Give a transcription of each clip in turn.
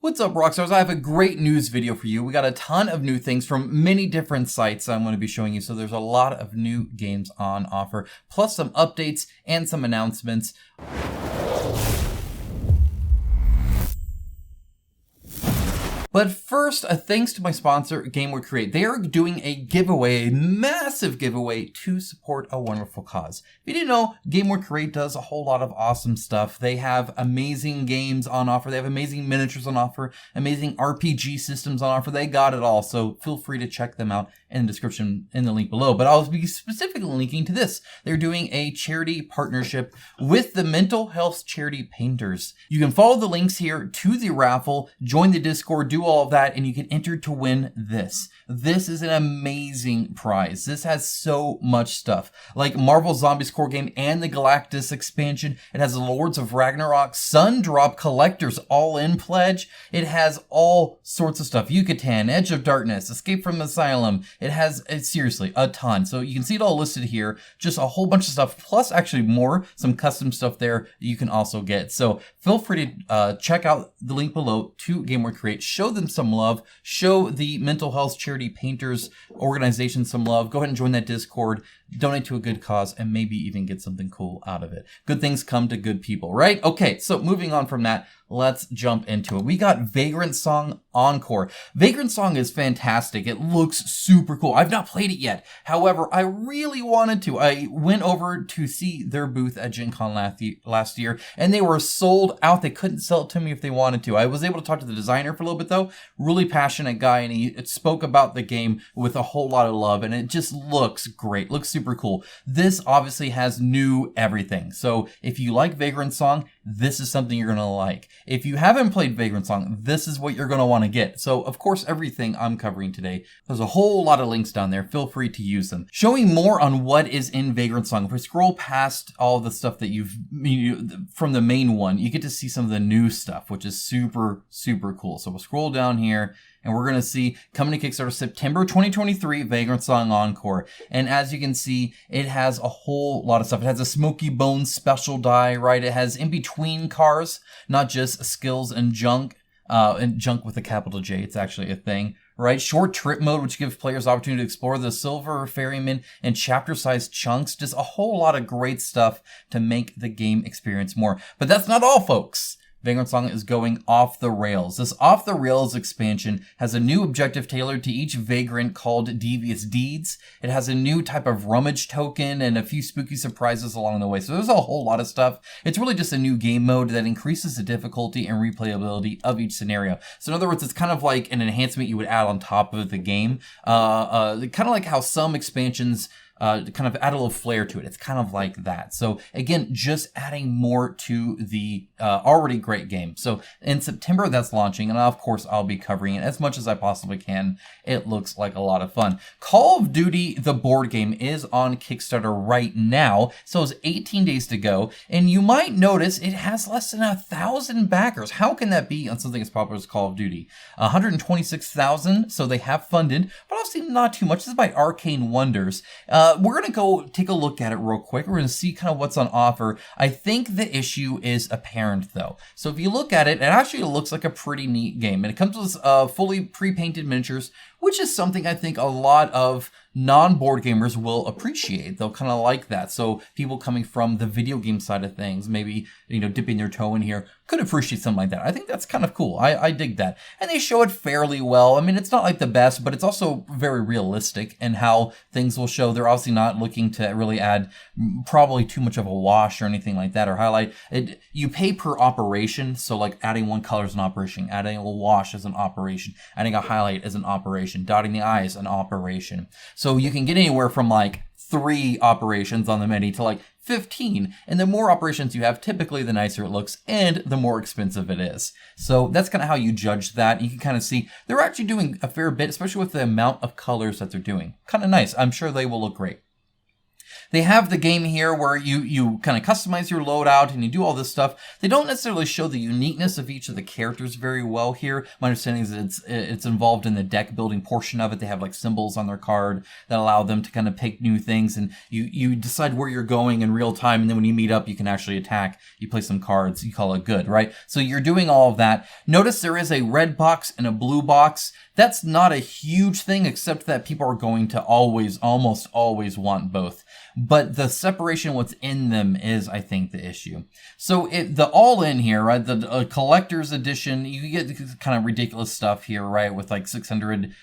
What's up, Rockstars? I have a great news video for you. We got a ton of new things from many different sites I'm going to be showing you. So there's a lot of new games on offer, plus some updates and some announcements. But first, a thanks to my sponsor, GameWorkCreate. They are doing a giveaway, a massive giveaway to support a wonderful cause. If you didn't know, GameWorkCreate does a whole lot of awesome stuff. They have amazing games on offer. They have amazing miniatures on offer, amazing RPG systems on offer. They got it all. So feel free to check them out in the description in the link below. But I'll be specifically linking to this. They're doing a charity partnership with the mental health charity Painters. You can follow the links here to the raffle, join the Discord, do all of that, and you can enter to win this. This is an amazing prize. This has so much stuff, like Marvel Zombies core game and the Galactus expansion. It has the Lords of Ragnarok, Sundrop Collectors all-in pledge. It has all sorts of stuff. Yucatan, Edge of Darkness, Escape from Asylum. It has, seriously, a ton. So you can see it all listed here. Just a whole bunch of stuff, plus actually more, some custom stuff there you can also get. So feel free to check out the link below to GameWorkCreate. Show them some love. Show the mental health charity Painters organization some love. Go ahead and join that Discord. Donate to a good cause and maybe even get something cool out of it. Good things come to good people, right? Okay, so moving on from that, let's jump into it. We got Vagrantsong Encore. Vagrantsong is fantastic. It looks super cool. I've not played it yet. However, I really wanted to. I went over to see their booth at Gen Con last year, and they were sold out. They couldn't sell it to me if they wanted to. I was able to talk to the designer for a little bit, though. Really passionate guy, and he spoke about the game with a whole lot of love, and it just looks great. Looks super cool. This obviously has new everything. So if you like Vagrantsong, this is something you're going to like. If you haven't played Vagrantsong, this is what you're going to want to get. So, of course, everything I'm covering today, there's a whole lot of links down there. Feel free to use them. Showing more on what is in Vagrantsong. If we scroll past all the stuff that from the main one, you get to see some of the new stuff, which is super, super cool. So we'll scroll down here, and we're going to see, coming to Kickstarter September 2023, Vagrantsong Encore. And as you can see, it has a whole lot of stuff. It has a Smoky Bones special die, right? It has in-between cars, not just skills and junk with a capital J. It's actually a thing, right? Short trip mode, which gives players the opportunity to explore the Silver Ferryman in chapter-sized chunks. Just a whole lot of great stuff to make the game experience more. But that's not all, folks. Vagrantsong is going off the rails. This off the rails expansion has a new objective tailored to each vagrant called Devious Deeds. It has a new type of rummage token and a few spooky surprises along the way. So there's a whole lot of stuff. It's really just a new game mode that increases the difficulty and replayability of each scenario. So in other words, it's kind of like an enhancement you would add on top of the game. Kind of like how some expansions kind of add a little flair to it. It's kind of like that. So again, just adding more to the already great game. So in September, that's launching, and of course, I'll be covering it as much as I possibly can. It looks like a lot of fun. Call of Duty, the board game, is on Kickstarter right now, so it's 18 days to go, and you might notice it has less than 1,000 backers. How can that be on something as popular as Call of Duty? 126,000, so they have funded, but obviously not too much. This is by Arcane Wonders. We're going to go take a look at it real quick. We're going to see kind of what's on offer. I think the issue is apparent, though. So if you look at it, it actually looks like a pretty neat game. And it comes with fully pre-painted miniatures, which is something I think a lot of non-board gamers will appreciate. They'll kind of like that. So people coming from the video game side of things, maybe, dipping their toe in here, could appreciate something like that. I think that's kind of cool. I dig that. And they show it fairly well. I mean, it's not like the best, but it's also very realistic in how things will show. They're obviously not looking to really add probably too much of a wash or anything like that, or highlight. You pay per operation. So like adding one color is an operation, adding a wash is an operation, adding a highlight is an operation, dotting the I is an operation. So you can get anywhere from like 3 operations on the menu to like 15. And the more operations you have, typically the nicer it looks and the more expensive it is. So that's kind of how you judge that. You can kind of see they're actually doing a fair bit, especially with the amount of colors that they're doing. Kind of nice. I'm sure they will look great. they have the game here where you kind of customize your loadout and you do all this stuff. They don't necessarily show the uniqueness of each of the characters very well here. My understanding is that it's involved in the deck building portion of it. They have like symbols on their card that allow them to kind of pick new things, and you decide where you're going in real time, and then when you meet up, you can actually attack. You play some cards, you call it good, right? So you're doing all of that. Notice there is a red box and a blue box. That's not a huge thing, except that people are going to almost always want both. But the separation what's in them is, I think, the issue. So the all-in here, right, the collector's edition, you get kind of ridiculous stuff here, right, with like 600,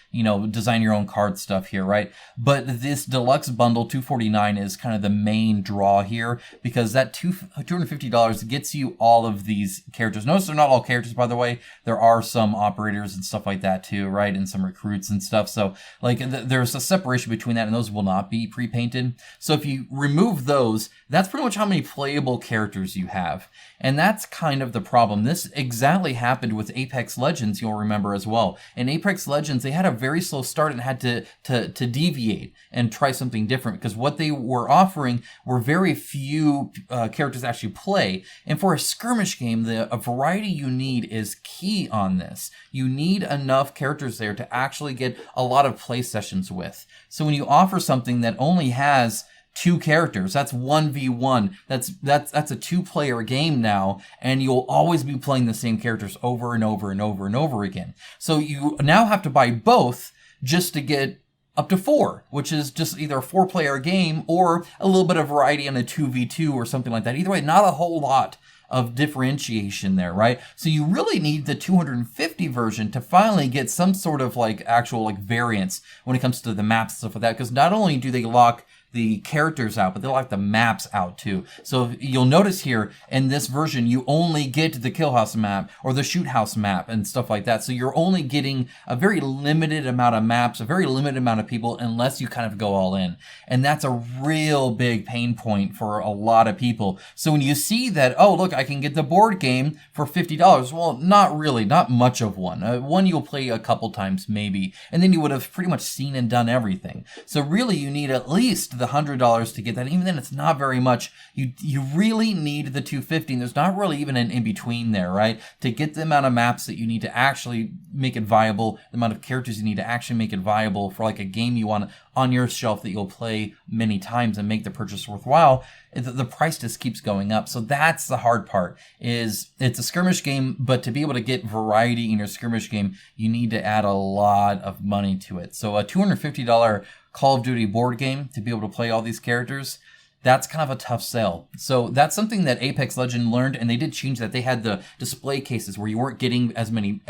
design your own card stuff here, right? But this deluxe bundle, $249, is kind of the main draw here, because that $250 gets you all of these characters. Notice they're not all characters, by the way. There are some operators and stuff like that too, right, and some recruits and stuff. So like there's a separation between that, and those will not be pre-painted. So if you remove those, that's pretty much how many playable characters you have. And that's kind of the problem. This exactly happened with Apex Legends, you'll remember as well. In Apex Legends, they had a very slow start and had to deviate and try something different, because what they were offering were very few characters actually play. And for a skirmish game, a variety you need is key on this. You need enough characters there to actually get a lot of play sessions with. So when you offer something that only has 2 characters, that's 1v1, that's a 2-player game now, and you'll always be playing the same characters over and over and over and over again. So you now have to buy both just to get up to 4, which is just either a 4-player game or a little bit of variety on a 2v2 or something like that. Either way, not a whole lot of differentiation there, right? So you really need the 250 version to finally get some sort of like actual like variance when it comes to the maps and stuff like that, because not only do they lock the characters out, but they lock the maps out too. So you'll notice here in this version, you only get the kill house map or the shoot house map and stuff like that. So you're only getting a very limited amount of maps, a very limited amount of people, unless you kind of go all in. And that's a real big pain point for a lot of people. So when you see that, oh, look, I can get the board game for $50. Well, not really, not much of one. One you'll play a couple times maybe, and then you would have pretty much seen and done everything. So really you need at least the $100 to get that. Even then, it's not very much. You really need the $250. And there's not really even an in-between there, right? To get the amount of maps that you need to actually make it viable, the amount of characters you need to actually make it viable for like a game you want on your shelf that you'll play many times and make the purchase worthwhile, the price just keeps going up. So that's the hard part, is it's a skirmish game, but to be able to get variety in your skirmish game, you need to add a lot of money to it. So a $250 Call of Duty board game to be able to play all these characters, that's kind of a tough sell. So that's something that Apex Legends learned, and they did change that. They had the display cases where you weren't getting as many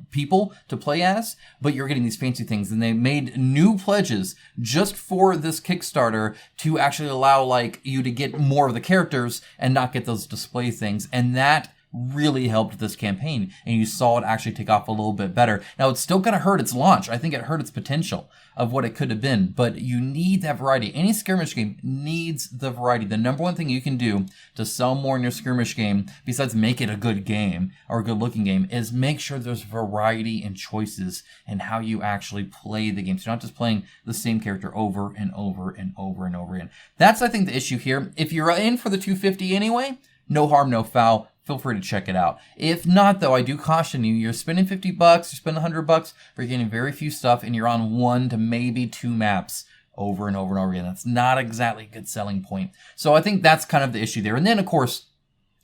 people to play as, but you're getting these fancy things. And they made new pledges just for this Kickstarter to actually allow like you to get more of the characters and not get those display things. And that really helped this campaign, and you saw it actually take off a little bit better. Now, it's still going to hurt its launch. I think it hurt its potential of what it could have been, but you need that variety. Any skirmish game needs the variety. The number one thing you can do to sell more in your skirmish game, besides make it a good game or a good looking game, is make sure there's variety and choices in how you actually play the game. So you're not just playing the same character over and over and over and over again. That's, I think, the issue here. If you're in for the $250 anyway, no harm, no foul. Feel free to check it out. If not, though, I do caution you, you're spending $50, you're spending $100, but you're getting very few stuff, and you're on 1 to maybe 2 maps over and over and over again. That's not exactly a good selling point. So I think that's kind of the issue there. And then, of course,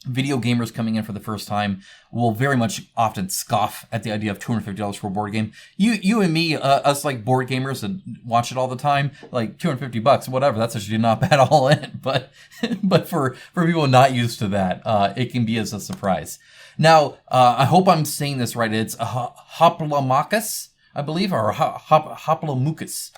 video gamers coming in for the first time will very much often scoff at the idea of $250 for a board game. You and me, us like board gamers that watch it all the time, like $250, whatever, that's actually not bad all in. But for people not used to that, it can be as a surprise. Now, I hope I'm saying this right. It's a Hoplomachus, I believe, or Hoplomachus.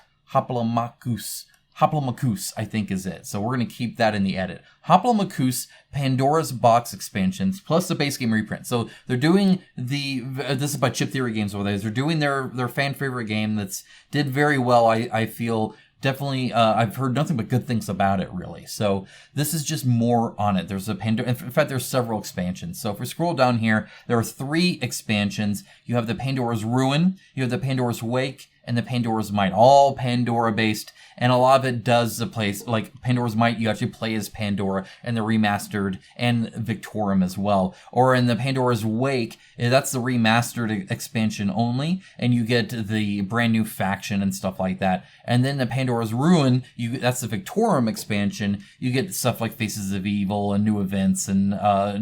Hoplomachus, I think, is it. So we're going to keep that in the edit. Hoplomachus, Pandora's Box expansions, plus the base game reprint. So they're doing this is by Chip Theory Games over there. They're doing their fan favorite game that's did very well, I feel. Definitely, I've heard nothing but good things about it, really. So this is just more on it. There's a Pandora. In fact, there's several expansions. So if we scroll down here, there are 3 expansions. You have the Pandora's Ruin, you have the Pandora's Wake, and the Pandora's Might, all Pandora based. And a lot of it does the place, like Pandora's Might, you actually play as Pandora and the remastered, and Victorum as well. Or in the Pandora's Wake, that's the remastered expansion only, and you get the brand new faction and stuff like that. And then the Pandora's Ruin, that's the Victorum expansion. You get stuff like Faces of Evil and new events and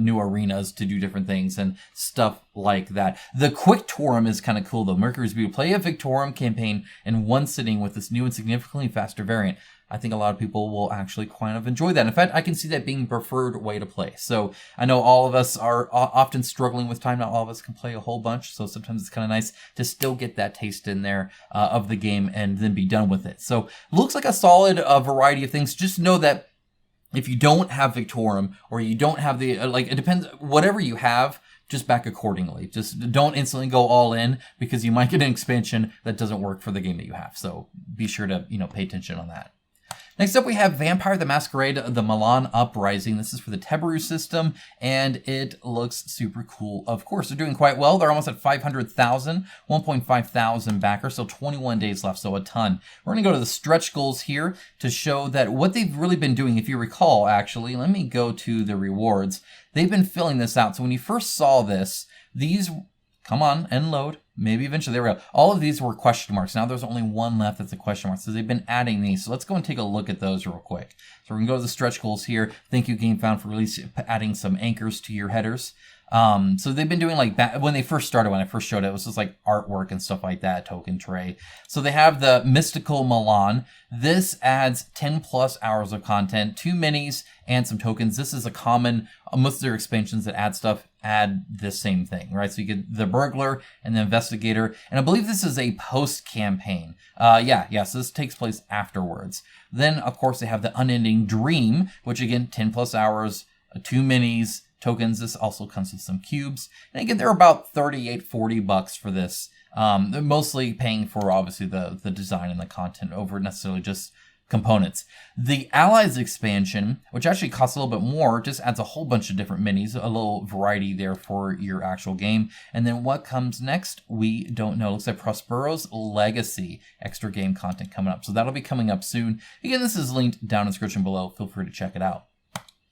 new arenas to do different things and stuff like that. The Quicktorum is kind of cool though. Mercury's View. Play a Victorum campaign in one sitting with this new and significantly faster variant. I think a lot of people will actually kind of enjoy that. In fact, I can see that being the preferred way to play. So I know all of us are often struggling with time. Not all of us can play a whole bunch. So sometimes it's kind of nice to still get that taste in there of the game and then be done with it. So it looks like a solid variety of things. Just know that if you don't have Victorum or you don't have the, it depends, whatever you have, just back accordingly. Just don't instantly go all in because you might get an expansion that doesn't work for the game that you have. So be sure to, pay attention on that. Next up, we have Vampire the Masquerade, the Milan Uprising. This is for the Teberu system, and it looks super cool. Of course, they're doing quite well. They're almost at 500,000, 1.5 thousand backers, so 21 days left, so a ton. We're going to go to the stretch goals here to show that what they've really been doing, if you recall, actually, let me go to the rewards. They've been filling this out. So when you first saw this, these, come on, and load. Maybe eventually, there we go. All of these were question marks. Now there's only one left that's a question mark. So they've been adding these. So let's go and take a look at those real quick. So we're going to go to the stretch goals here. Thank you, GameFound, for adding some anchors to your headers. So they've been doing when they first started, when I first showed it, it was just like artwork and stuff like that, token tray. So they have the Mystical Milan. This adds 10 plus hours of content, 2 minis, and some tokens. This is a common, most of their expansions that add stuff add the same thing, right? So you get the Burglar and the Investigator. And I believe this is a post-campaign. So this takes place afterwards. Then, of course, they have the Unending Dream, which again, 10 plus hours, 2 minis, tokens. This also comes with some cubes. And again, they're about $38-40 for this. They're mostly paying for, obviously, the design and the content over necessarily just components. The Allies expansion, which actually costs a little bit more, just adds a whole bunch of different minis, a little variety there for your actual game. And then what comes next, we don't know. It looks like Prospero's Legacy, extra game content coming up. So that'll be coming up soon. Again, this is linked down in the description below. Feel free to check it out.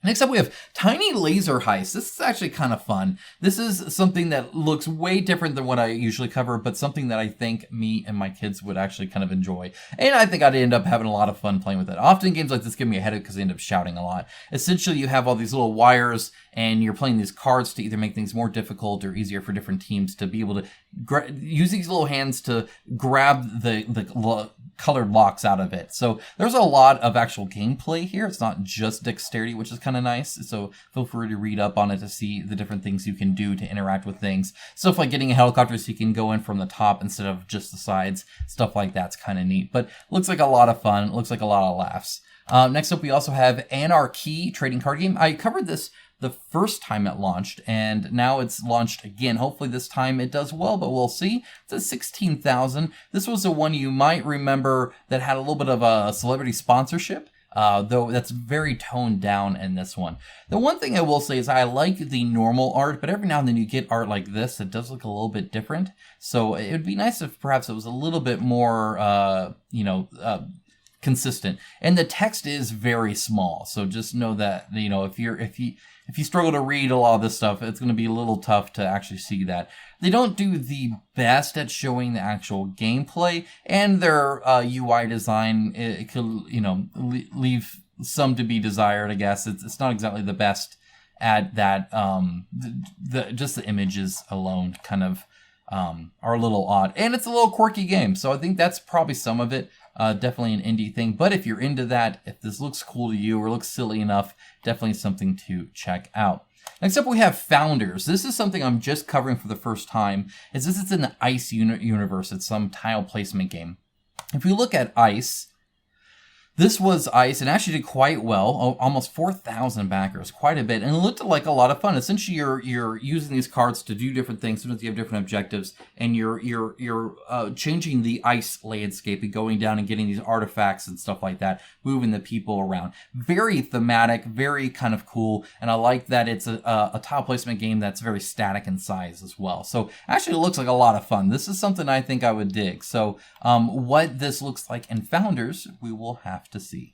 Next up, we have Tiny Laser Heist. This is actually kind of fun. This is something that looks way different than what I usually cover, but something that I think me and my kids would actually kind of enjoy. And I think I'd end up having a lot of fun playing with it. Often games like this give me a headache because they end up shouting a lot. Essentially, you have all these little wires and you're playing these cards to either make things more difficult or easier for different teams to be able to use these little hands to grab the colored locks out of it. So there's a lot of actual gameplay here. It's not just dexterity, which is kind of nice. So feel free to read up on it to see the different things you can do to interact with things. Stuff like getting a helicopter so you can go in from the top instead of just the sides. Stuff like that's kind of neat. But looks like a lot of fun. Looks like a lot of laughs. Next up, we also have AnARKey trading card game. I covered this the first time it launched, and now it's launched again. Hopefully this time it does well, but we'll see. It's at 16,000. This was the one you might remember that had a little bit of a celebrity sponsorship, though that's very toned down in this one. The one thing I will say is I like the normal art, but every now and then you get art like this that does look a little bit different. So it would be nice if perhaps it was a little bit more, consistent. And the text is very small, so just know that if you struggle to read a lot of this stuff, it's going to be a little tough to actually see that. They don't do the best at showing the actual gameplay, and their UI design, it could leave some to be desired. I guess it's not exactly the best at that. Just the images alone kind of are a little odd, and it's a little quirky game. So I think that's probably some of it. Definitely an indie thing, but if you're into that, if this looks cool to you or looks silly enough, definitely something to check out. Next up, we have Founders. This is something I'm just covering for the first time. This is in the Ice universe. It's some tile placement game. If you look at Ice, This was Ice and actually did quite well, almost 4,000 backers, quite a bit, and it looked like a lot of fun. Essentially, you're using these cards to do different things. Sometimes you have different objectives, and you're changing the ice landscape and going down and getting these artifacts and stuff like that, moving the people around. Very thematic, very kind of cool, and I like that it's a tile placement game that's very static in size as well. So actually, it looks like a lot of fun. This is something I think I would dig. So what this looks like in Founders, we will have to see.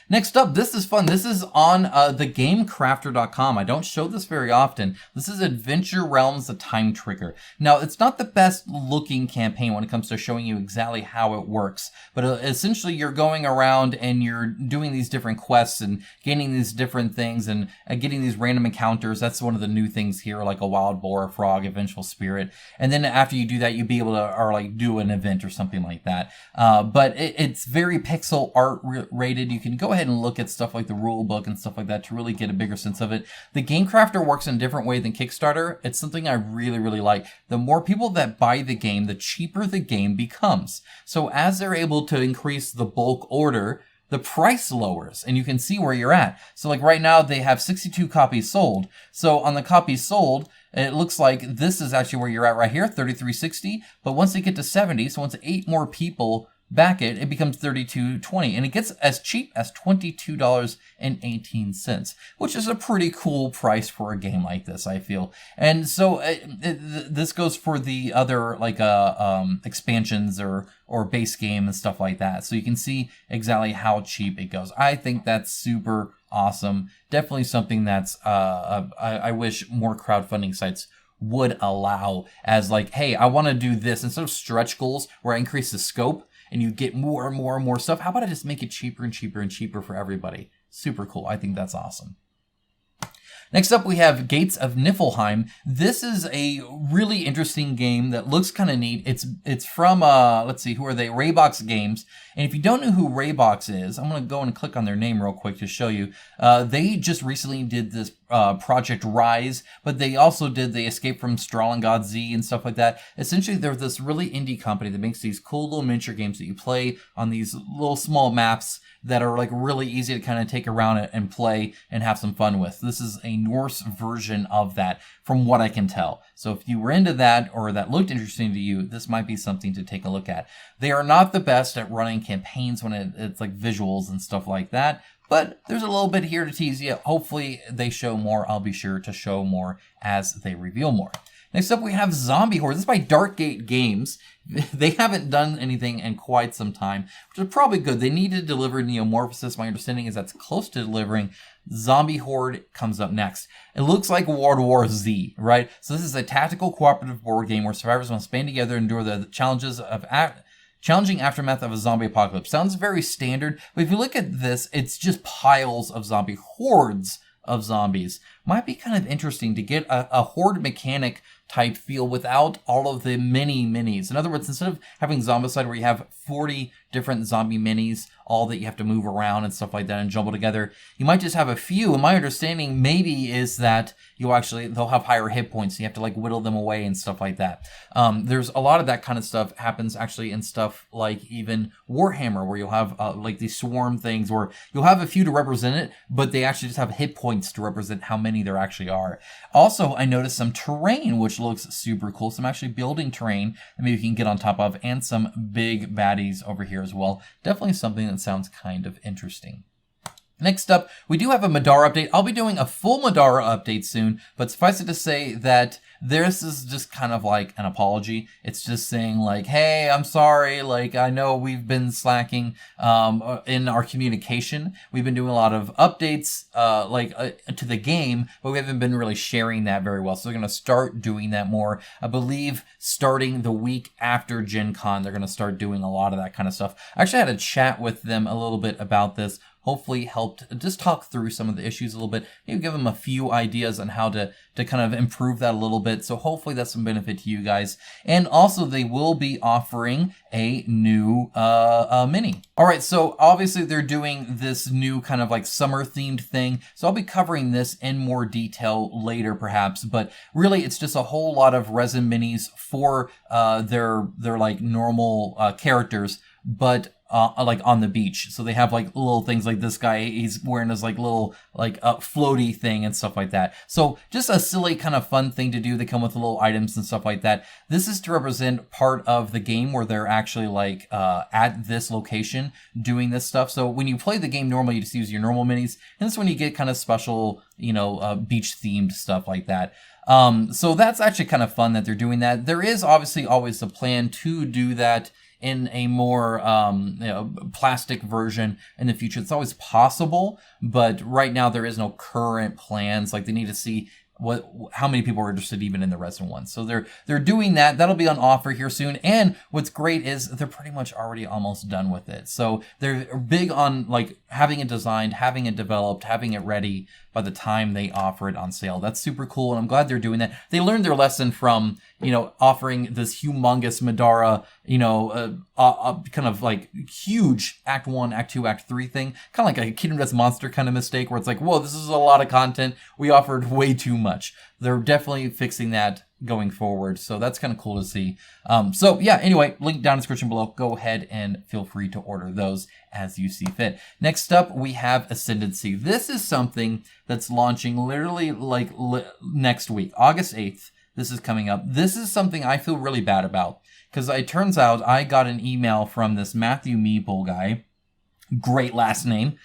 Next up, this is fun. This is on thegamecrafter.com. I don't show this very often. This is Adventure Realms, the Time Trigger. Now, it's not the best looking campaign when it comes to showing you exactly how it works, but essentially you're going around and you're doing these different quests and gaining these different things and getting these random encounters. That's one of the new things here, like a wild boar, a frog, a vengeful spirit. And then after you do that, you'll be able to, or like do an event or something like that. But it's very pixel art rated. You can go ahead and look at stuff like the rule book and stuff like that to really get a bigger sense of it. The Game Crafter works in a different way than Kickstarter. It's something I really, really like. The more people that buy the game, the cheaper the game becomes. So as they're able to increase the bulk order, the price lowers and you can see where you're at. So like right now they have 62 copies sold. So on the copies sold, it looks like this is actually where you're at right here, 33.60. But once they get to 70, so once 8 more people back it, it becomes $32.20, and it gets as cheap as $22.18, which is a pretty cool price for a game like this, I feel. And so this goes for the other like expansions or base game and stuff like that. So you can see exactly how cheap it goes. I think that's super awesome. Definitely something that's I wish more crowdfunding sites would allow, as like, hey, I want to do this instead of stretch goals where I increase the scope and you get more and more and more stuff. How about I just make it cheaper and cheaper and cheaper for everybody? Super cool. I think that's awesome. Next up, we have Gates of Niflheim. This is a really interesting game that looks kind of neat. It's from, let's see, who are they? Raybox Games. And if you don't know who Raybox is, I'm going to go and click on their name real quick to show you. They just recently did this Project Rise, but they also did the Escape from Stalingrad Z and stuff like that. Essentially, they're this really indie company that makes these cool little miniature games that you play on these little small maps that are like really easy to kind of take around and play and have some fun with. This is a Norse version of that from what I can tell. So if you were into that or that looked interesting to you, this might be something to take a look at. They are not the best at running campaigns when it's like visuals and stuff like that, but there's a little bit here to tease you. Hopefully they show more. I'll be sure to show more as they reveal more. Next up, we have Zombie Horde. This is by Darkgate Games. They haven't done anything in quite some time, which is probably good. They need to deliver Neomorphosis. My understanding is that's close to delivering. Zombie Horde comes up next. It looks like World War Z, right? So this is a tactical cooperative board game where survivors must band together and endure the challenges of challenging aftermath of a zombie apocalypse. Sounds very standard, but if you look at this, it's just piles of zombie hordes of zombies. Might be kind of interesting to get a horde mechanic type feel without all of the minis. In other words, instead of having Zombicide where you have 40 different zombie minis, all that you have to move around and stuff like that and jumble together, you might just have a few. And my understanding maybe is that they'll have higher hit points. So you have to like whittle them away and stuff like that. There's a lot of that kind of stuff happens actually in stuff like even Warhammer, where you'll have like these swarm things where you'll have a few to represent it, but they actually just have hit points to represent how many there actually are. Also, I noticed some terrain, which looks super cool. Some actually building terrain that maybe you can get on top of, and some big baddies over here as well. Definitely something that sounds kind of interesting. Next up, we do have a Middara update. I'll be doing a full Middara update soon, but suffice it to say that this is just kind of like an apology. It's just saying like, hey, I'm sorry. Like, I know we've been slacking in our communication. We've been doing a lot of updates to the game, but we haven't been really sharing that very well. So they're going to start doing that more. I believe starting the week after Gen Con, they're going to start doing a lot of that kind of stuff. I actually had a chat with them a little bit about this. Hopefully helped just talk through some of the issues a little bit, maybe give them a few ideas on how to kind of improve that a little bit. So hopefully that's some benefit to you guys. And also they will be offering a new mini. All right, so obviously they're doing this new kind of like summer themed thing. So I'll be covering this in more detail later perhaps, but really it's just a whole lot of resin minis for their like normal characters. But like on the beach. So they have like little things like this guy, he's wearing his like little like floaty thing and stuff like that. So just a silly kind of fun thing to do. They come with little items and stuff like that. This is to represent part of the game where they're actually like at this location doing this stuff. So when you play the game normally, you just use your normal minis, and this is when you get kind of special, you know, beach themed stuff like that. So that's actually kind of fun that they're doing that. There is obviously always a plan to do that in a more plastic version in the future. It's always possible, but right now there is no current plans. Like they need to see how many people are interested even in the resin ones. So they're doing that. That'll be on offer here soon. And what's great is they're pretty much already almost done with it. So they're big on like having it designed, having it developed, having it ready by the time they offer it on sale. That's super cool, and I'm glad they're doing that. They learned their lesson from, you know, offering this humongous Middara, you know, kind of like huge Act 1, Act 2, Act 3 thing. Kind of like a Kingdom Death Monster kind of mistake where it's like, whoa, this is a lot of content. We offered way too much. They're definitely fixing that going forward. So that's kind of cool to see. So yeah, anyway, link down in the description below. Go ahead and feel free to order those as you see fit. Next up, we have Ascendancy. This is something that's launching literally like next week, August 8th. This is coming up. This is something I feel really bad about because it turns out I got an email from this Matthew Meeple guy. Great last name.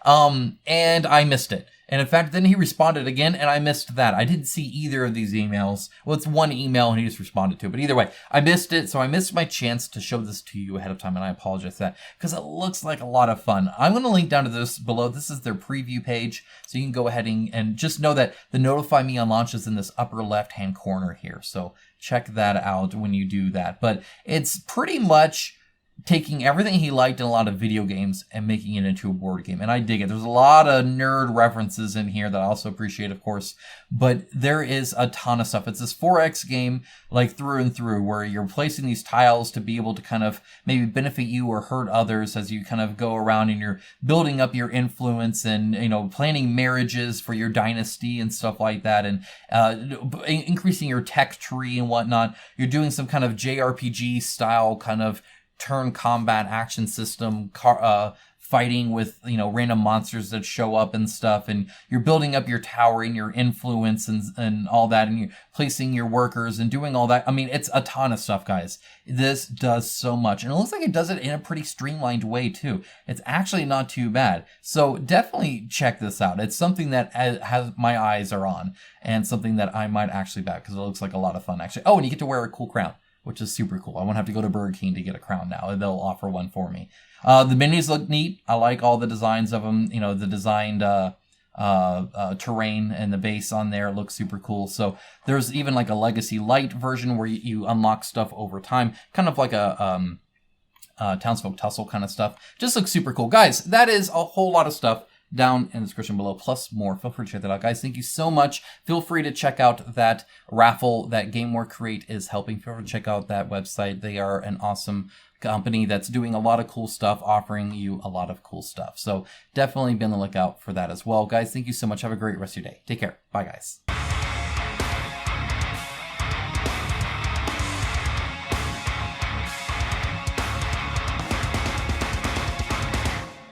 And I missed it. And in fact, then he responded again, and I missed that. I didn't see either of these emails. Well, it's one email, and he just responded to it. But either way, I missed it, so I missed my chance to show this to you ahead of time, and I apologize for that, because it looks like a lot of fun. I'm going to link down to this below. This is their preview page, so you can go ahead and just know that the Notify Me on launch is in this upper left-hand corner here. So check that out when you do that. But it's pretty much taking everything he liked in a lot of video games and making it into a board game. And I dig it. There's a lot of nerd references in here that I also appreciate, of course, but there is a ton of stuff. It's this 4X game, like through and through, where you're placing these tiles to be able to kind of maybe benefit you or hurt others as you kind of go around and you're building up your influence and, you know, planning marriages for your dynasty and stuff like that, and increasing your tech tree and whatnot. You're doing some kind of JRPG style kind of turn combat action system, fighting with, you know, random monsters that show up and stuff, and you're building up your tower and your influence and all that, and you're placing your workers and doing all that. I mean, it's a ton of stuff, guys. This does so much, and it looks like it does it in a pretty streamlined way too. It's actually not too bad. So definitely check this out. It's something that has my eyes are on, and something that I might actually back because it looks like a lot of fun actually. Oh, and you get to wear a cool crown, which is super cool. I won't have to go to Burger King to get a crown now. They'll offer one for me. The minis look neat. I like all the designs of them. You know, the designed terrain and the base on there looks super cool. So there's even like a Legacy Light version where you unlock stuff over time. Kind of like a Townsfolk Tussle kind of stuff. Just looks super cool. Guys, that is a whole lot of stuff down in the description below, plus more. Feel free to check that out, guys. Thank you so much. Feel free to check out that raffle that GameWorkCreate is helping. Feel free to check out that website. They are an awesome company that's doing a lot of cool stuff, offering you a lot of cool stuff. So definitely be on the lookout for that as well, guys. Thank you so much. Have a great rest of your day. Take care. Bye, guys.